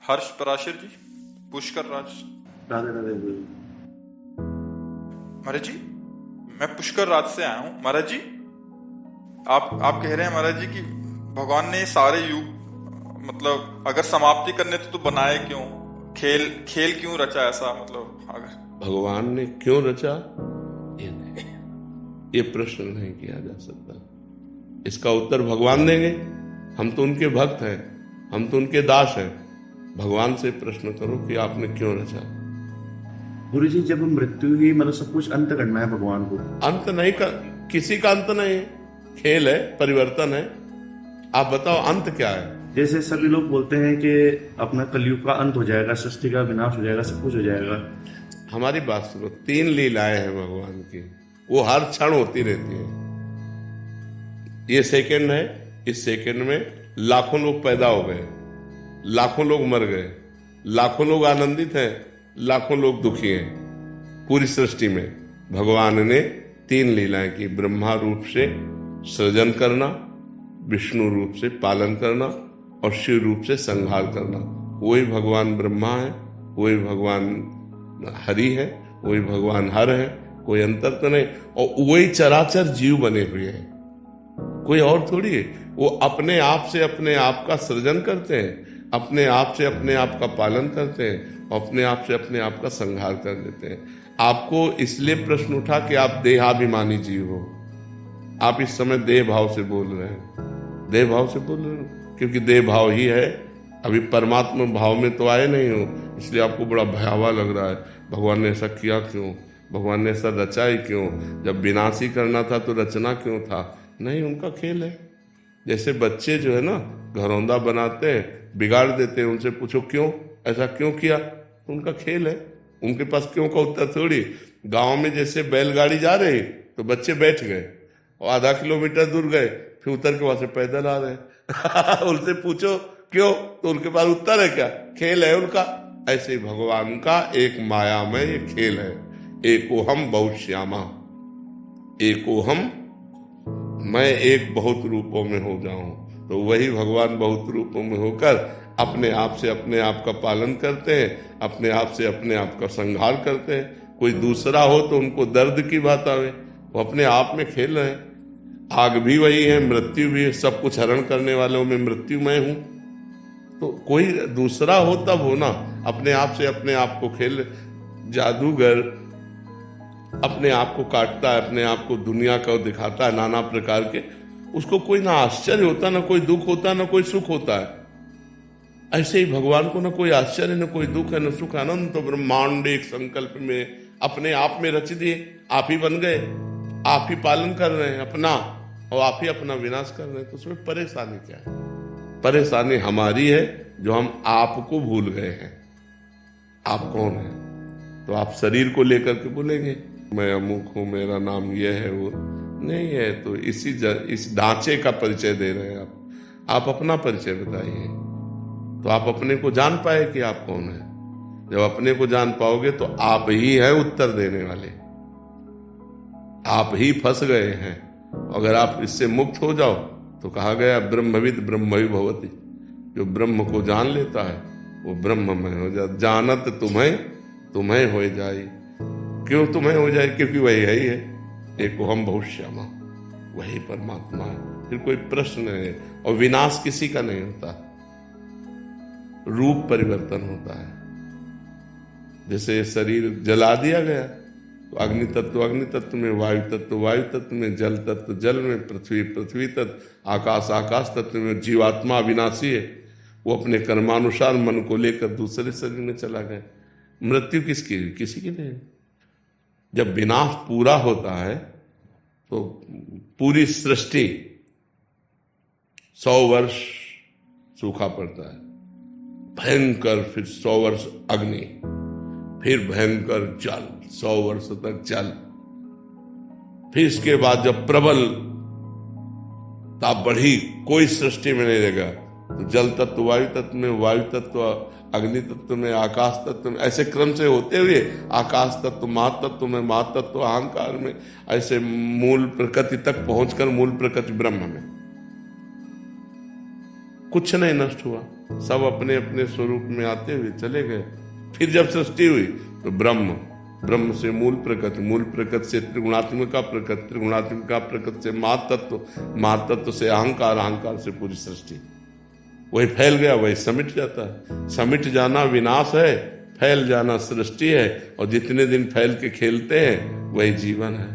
हर्ष पराशर जी, पुष्कर राज। राधे राधे गुरु। महाराज जी, मैं पुष्कर राज से आया हूँ। महाराज जी, आप कह रहे हैं महाराज जी कि भगवान ने ये सारे युग, मतलब अगर समाप्ति करने तो बनाए क्यों? खेल खेल क्यों रचा ऐसा? मतलब अगर भगवान ने क्यों रचा, ये नहीं, ये प्रश्न नहीं किया जा सकता। इसका उत्तर भगवान देंगे। हम तो उनके भक्त हैं, हम तो उनके दास हैं। भगवान से प्रश्न करो कि आपने क्यों रचा। गुरु जी, जब मृत्यु ही मतलब सब कुछ अंत करना है भगवान को, अंत नहीं का, किसी का अंत नहीं है। खेल है, परिवर्तन है। आप बताओ अंत क्या है? जैसे सभी लोग बोलते हैं कि अपना कलयुग का अंत हो जाएगा, सृष्टि का विनाश हो जाएगा, सब कुछ हो जाएगा। हमारी बात सुनो, 3 लीलाएं हैं भगवान की, वो हर क्षण होती रहती है। ये सेकंड है, इस सेकंड में लाखों लोग पैदा हो गए, लाखों लोग मर गए, लाखों लोग आनंदित हैं, लाखों लोग दुखी हैं। पूरी सृष्टि में भगवान ने 3 लीलाएं की। ब्रह्मा रूप से सृजन करना, विष्णु रूप से पालन करना और शिव रूप से संहार करना। वही भगवान ब्रह्मा है, वही भगवान हरि है, वही भगवान हर है, कोई अंतर तो नहीं। और वही चराचर जीव बने हुए हैं, कोई और थोड़ी है। वो अपने आप से अपने आप का सृजन करते हैं, अपने आप से अपने आप का पालन करते हैं और अपने आप से अपने आप का संहार कर देते हैं। आपको इसलिए प्रश्न उठा कि आप देहाभिमानी जीव हो। आप इस समय देह भाव से बोल रहे हैं, देह भाव से बोल रहे हो, क्योंकि देह भाव ही है। अभी परमात्मा भाव में तो आए नहीं हो, इसलिए आपको बड़ा भयावह लग रहा है। भगवान ने ऐसा किया क्यों? भगवान ने ऐसा रचा ही क्यों? जब विनाश ही करना था तो रचना क्यों था? नहीं, उनका खेल है। जैसे बच्चे जो है ना, घरौंदा बनाते हैं, बिगाड़ देते हैं, उनसे पूछो क्यों, ऐसा क्यों किया? तो उनका खेल है। उनके पास क्यों का उत्तर थोड़ी। गांव में जैसे बैलगाड़ी जा रही तो बच्चे बैठ गए और आधा किलोमीटर दूर गए, फिर उतर के वहां से पैदल आ रहे उनसे पूछो क्यों, तो उनके पास उत्तर है क्या? खेल है उनका। ऐसे ही भगवान का एक माया में ये खेल है। एकोहम बहुश्यामा, एकोहम, मैं एक बहुत रूपों में हो जाऊं। तो वही भगवान बहुत रूपों में होकर अपने आप से अपने आप का पालन करते हैं, अपने आप से अपने आप का संहार करते हैं। कोई दूसरा हो तो उनको दर्द की बात आवे, वो अपने आप में खेल रहे हैं। आग भी वही है, मृत्यु भी है, सब कुछ हरण करने वालों में मृत्यु मैं हूं। तो कोई दूसरा हो तब हो ना, अपने आप से अपने आप को खेल। जादूगर अपने आप को काटता है, अपने आप को दुनिया को दिखाता है नाना प्रकार के, उसको कोई ना आश्चर्य होता, ना कोई दुख होता, ना कोई सुख होता है। ऐसे ही भगवान को ना कोई आश्चर्य, ना कोई दुख है, ना सुख। अनंत तो ब्रह्मांड एक संकल्प में अपने आप में रच दिए, आप ही बन गए, आप ही पालन कर रहे हैं अपना, और आप ही अपना विनाश कर रहे हैं। तो उसमें परेशानी क्या है? परेशानी हमारी है जो हम आपको भूल गए हैं। आप कौन है? तो आप शरीर को लेकर के बोलेंगे मैं अमुक हूं, मेरा नाम यह है, वो नहीं है। तो इस ढांचे का परिचय दे रहे हैं आप अपना परिचय बताइए, तो आप अपने को जान पाए कि आप कौन है। जब अपने को जान पाओगे तो आप ही है उत्तर देने वाले, आप ही फंस गए हैं। अगर आप इससे मुक्त हो जाओ तो कहा गया ब्रह्मविद ब्रह्मवि भवति, जो ब्रह्म को जान लेता है वो ब्रह्म में हो जाता। जानत तुम्हें हो जाए। क्यों तुम्हें हो जाए? क्योंकि वही है ही है, एको हम बहुश्यामा, वही परमात्मा है। फिर कोई प्रश्न नहीं। और विनाश किसी का नहीं होता, रूप परिवर्तन होता है। जैसे शरीर जला दिया गया तो अग्नि तत्व में, वायु तत्व वायु तत्व में, जल तत्व जल में, पृथ्वी तत्व, आकाश तत्व में। जीवात्मा अविनाशी है, वो अपने कर्मानुसार मन को लेकर दूसरे शरीर में चला गया। मृत्यु किसकी? किसी की नहीं। जब विनाश पूरा होता है तो पूरी सृष्टि 100 वर्ष सूखा पड़ता है, भयंकर, फिर 100 वर्ष अग्नि, फिर भयंकर जल, 100 वर्ष तक जल। फिर इसके बाद जब प्रबल ताप बढ़ी, कोई सृष्टि में नहीं रहेगा, तो जल तत्व वायु तत्व में, वायु तत्व अग्नि तत्व में, आकाश तत्व में, ऐसे क्रम से होते हुए आकाश तत्व महातत्व में, महातत्व अहंकार में, ऐसे मूल प्रकृति तक पहुंचकर मूल प्रकृति ब्रह्म में कुछ नहीं नष्ट हुआ। सब अपने अपने स्वरूप में आते हुए चले गए। फिर जब सृष्टि हुई तो ब्रह्म, ब्रह्म से मूल प्रकृति, मूल प्रकृति से त्रिगुणात्मिका प्रकृति, त्रिगुणात्मिका प्रकृति से महातत्व, महातत्व से अहंकार, अहंकार से पूरी सृष्टि। वही फैल गया, वही समिट जाता है। समिट जाना विनाश है, फैल जाना सृष्टि है, और जितने दिन फैल के खेलते हैं वही जीवन है।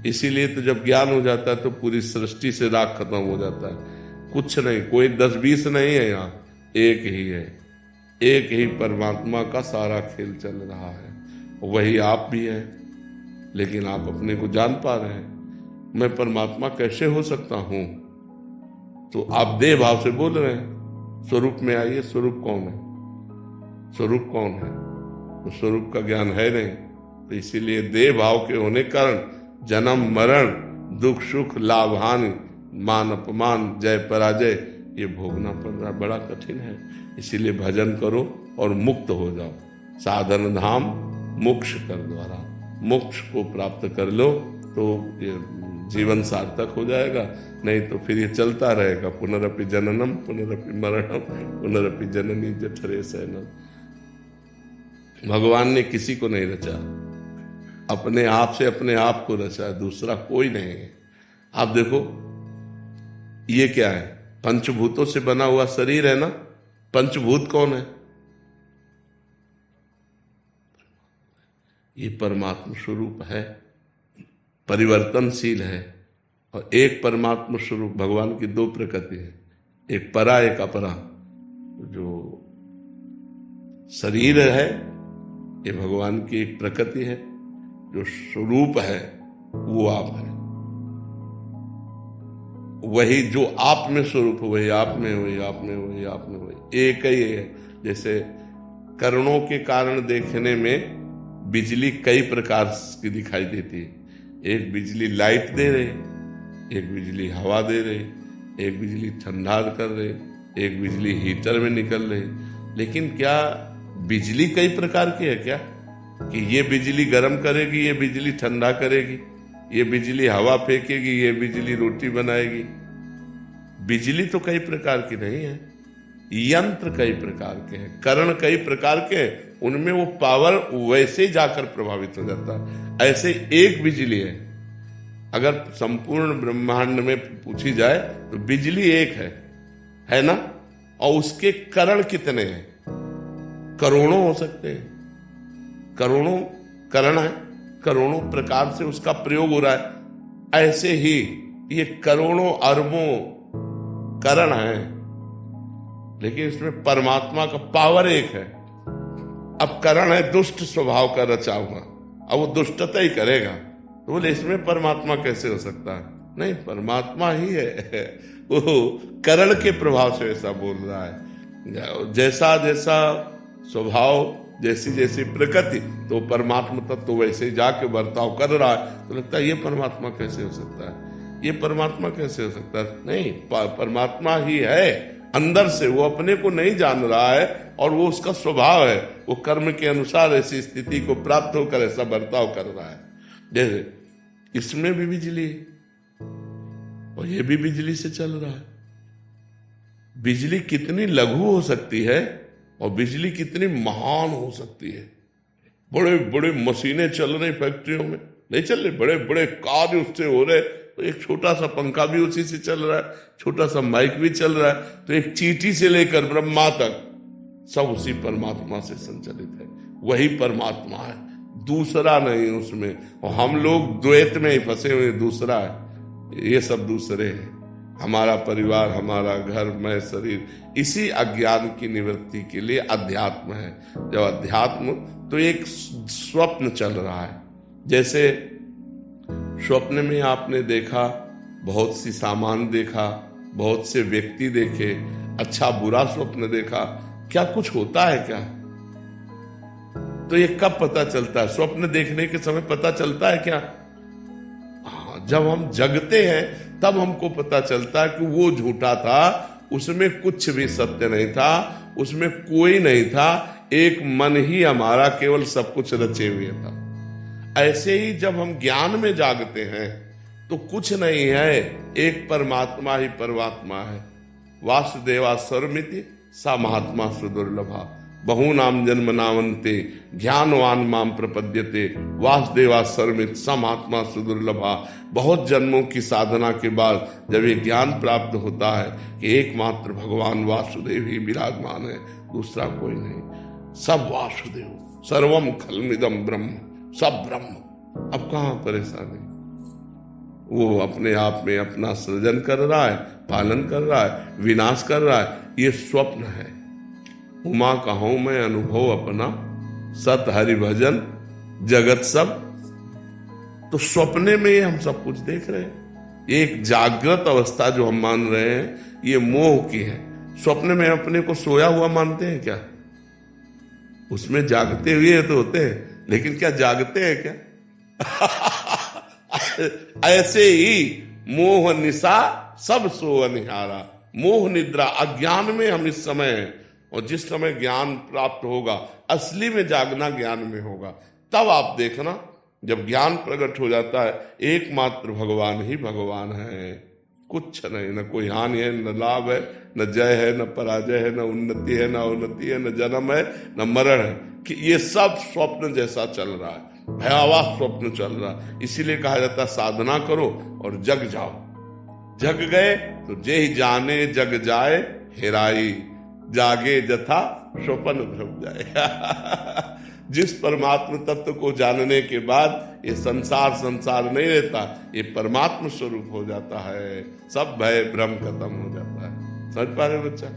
इसीलिए तो जब ज्ञान हो जाता है तो पूरी सृष्टि से राग खत्म हो जाता है। कुछ नहीं, कोई 10-20 नहीं है, यहाँ एक ही है, एक ही परमात्मा का सारा खेल चल रहा है। वही आप भी हैं, लेकिन आप अपने को जान पा रहे हैं। मैं परमात्मा कैसे हो सकता हूं? तो आप देह भाव से बोल रहे हैं। स्वरूप में आइए, स्वरूप कौन है? स्वरूप कौन है? तो स्वरूप का ज्ञान है नहीं। तो इसीलिए देह भाव के होने कारण जन्म मरण, दुख सुख, लाभ हानि, मान अपमान, जय पराजय ये भोगना पड़ रहा, बड़ा कठिन है। इसीलिए भजन करो और मुक्त हो जाओ। साधन धाम मोक्ष कर द्वारा मोक्ष को प्राप्त कर लो तो ये जीवन सार्थक हो जाएगा। नहीं तो फिर ये चलता रहेगा, पुनरपि जननम पुनरपि मरणम पुनरपि जननी जठरे शयनम। भगवान ने किसी को नहीं रचा, अपने आप से अपने आप को रचा, दूसरा कोई नहीं है। आप देखो ये क्या है? पंचभूतों से बना हुआ शरीर है ना। पंचभूत कौन है? ये परमात्मा स्वरूप है, परिवर्तनशील है। और एक परमात्मा स्वरूप भगवान की दो प्रकृति है, एक परा एक अपरा। जो शरीर है ये भगवान की एक प्रकृति है, जो स्वरूप है वो आप है। वही जो आप में स्वरूप है वही आप में, वही आप में, वही आप में, वही एक ही है। जैसे करणों के कारण देखने में बिजली कई प्रकार की दिखाई देती है। एक बिजली लाइट दे रही, एक बिजली हवा दे रही, एक बिजली ठंडा कर रही, एक बिजली हीटर में निकल रही। लेकिन क्या बिजली कई प्रकार की है क्या? कि ये बिजली गर्म करेगी, ये बिजली ठंडा करेगी, ये बिजली हवा फेंकेगी, ये बिजली रोटी बनाएगी। बिजली तो कई प्रकार की नहीं है, यंत्र कई प्रकार के हैं, करण कई प्रकार के हैं। उनमें वो पावर वैसे जाकर प्रभावित हो जाता है। ऐसे एक बिजली है। अगर संपूर्ण ब्रह्मांड में पूछी जाए तो बिजली एक है ना? और उसके करण कितने हैं? करोड़ों हो सकते हैं, करोड़ों करण है, करोड़ों प्रकार से उसका प्रयोग हो रहा है। ऐसे ही ये करोड़ों अरबों करण है, लेकिन इसमें परमात्मा का पावर एक है। अब करण है दुष्ट स्वभाव का रचा हुआ, अब वो दुष्टता ही करेगा, तो बोले इसमें परमात्मा कैसे हो सकता है? नहीं, परमात्मा ही है। वो करण के प्रभाव से ऐसा बोल रहा है। जैसा जैसा स्वभाव, जैसी जैसी प्रकृति, तो परमात्मा तत्व तो वैसे ही जाके बर्ताव कर रहा है। तो लगता है ये परमात्मा कैसे हो सकता है? ये परमात्मा कैसे हो सकता है? नहीं, परमात्मा ही है अंदर से। वो अपने को नहीं जान रहा है और वो उसका स्वभाव है। वो कर्म के अनुसार ऐसी स्थिति को प्राप्त होकर ऐसा बर्ताव कर रहा है। जैसे इसमें भी बिजली है और ये भी बिजली से चल रहा है। बिजली कितनी लघु हो सकती है और बिजली कितनी महान हो सकती है। बड़े बड़े मशीनें चल रही फैक्ट्रियों में, नहीं चल रहे, बड़े बड़े कार्य उससे हो रहे। तो एक छोटा सा पंखा भी उसी से चल रहा है, छोटा सा माइक भी चल रहा है। तो एक चींटी से लेकर ब्रह्मा तक सब उसी परमात्मा से संचालित है। वही परमात्मा है, दूसरा नहीं उसमें। और हम लोग द्वैत में ही फंसे हुए, दूसरा है, ये सब दूसरे हैं। हमारा परिवार, हमारा घर, मैं, शरीर, इसी अज्ञान की निवृत्ति के लिए अध्यात्म है। जब अध्यात्म, तो एक स्वप्न चल रहा है। जैसे स्वप्न में आपने देखा, बहुत सी सामान देखा, बहुत से व्यक्ति देखे, अच्छा बुरा स्वप्न देखा, क्या कुछ होता है क्या? तो ये कब पता चलता है? स्वप्न देखने के समय पता चलता है क्या? हाँ, जब हम जगते हैं तब हमको पता चलता है कि वो झूठा था, उसमें कुछ भी सत्य नहीं था, उसमें कोई नहीं था, एक मन ही हमारा केवल सब कुछ रचे हुए था। ऐसे ही जब हम ज्ञान में जागते हैं तो कुछ नहीं है, एक परमात्मा ही परमात्मा है। वासुदेवा सर्वमिति सा महात्मा सुदुर्लभा बहूनाम जन्म नावंते ज्ञानवान माम प्रपद्यते वासुदेवा सर्वमित सा महात्मा सुदुर्लभा। बहुत जन्मों की साधना के बाद जब ये ज्ञान प्राप्त होता है कि एकमात्र भगवान वासुदेव ही विराजमान है, दूसरा कोई नहीं, सब वासुदेव, सर्वम खलमिदम ब्रह्म, सब ब्रह्म। अब कहाँ परेशानी, वो अपने आप में अपना सृजन कर रहा है, पालन कर रहा है, विनाश कर रहा है, ये स्वप्न है। उमा कहूं मैं अनुभव अपना, सत हरि भजन जगत सब। तो सपने में ये हम सब कुछ देख रहे हैं। ये एक जागृत अवस्था जो हम मान रहे हैं ये मोह की है। स्वप्न में अपने को सोया हुआ मानते हैं क्या? उसमें जागते हुए तो होते हैं, लेकिन क्या जागते हैं क्या? ऐसे ही मोह निशा सब सो अनिहारा। मोह निद्रा अज्ञान में हम इस समय हैं, और जिस समय ज्ञान प्राप्त होगा, असली में जागना ज्ञान में होगा, तब आप देखना जब ज्ञान प्रकट हो जाता है एकमात्र भगवान ही भगवान है, कुछ नहीं, न कोई हानि है, न लाभ है, न जय है, न पराजय है, न उन्नति है, न अवनति है, न जन्म है, न मरण है, कि ये सब स्वप्न जैसा चल रहा है, भयावह स्वप्न चल रहा है। इसीलिए कहा जाता है साधना करो और जग जाओ। जग गए तो जे ही जाने जग जाए हेराई, जागे जथा स्वप्न भ्रम जाए। जिस परमात्म तत्व को जानने के बाद ये संसार संसार नहीं रहता, ये परमात्म स्वरूप हो जाता है, सब भय भ्रम खत्म हो जाता है। समझ पा रहे बच्चा?